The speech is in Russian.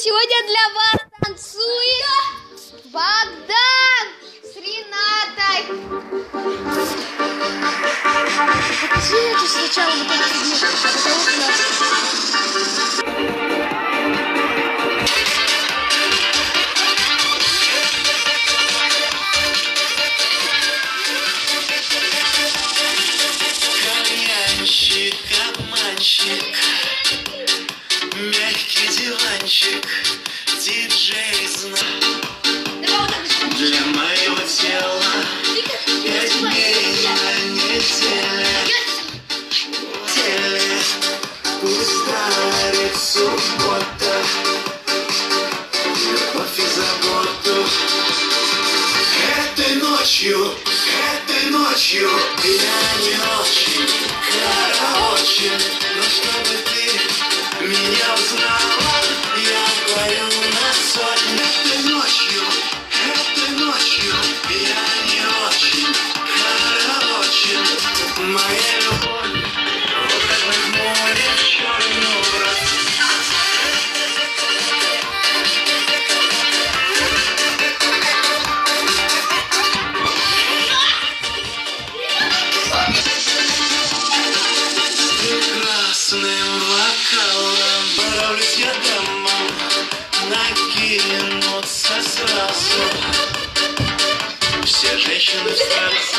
сегодня для вас танцует Богдан с Ренатой. Покажи это сначала, вот это Кальянщик, обманщик, мягкий диванчик, диджей знает. Для моего тела 5 дней на неделе. Пусть дарит суббота, любовь и заботу. Этой ночью я не очень караочен, но чтобы ты меня узнала, я пою на сотню. Этой ночью я не очень караочен. Моя любовь, вот как в море черного. Прекрасным вокалом нравлюсь я домам, накинуться сразу. Все женщины в стране.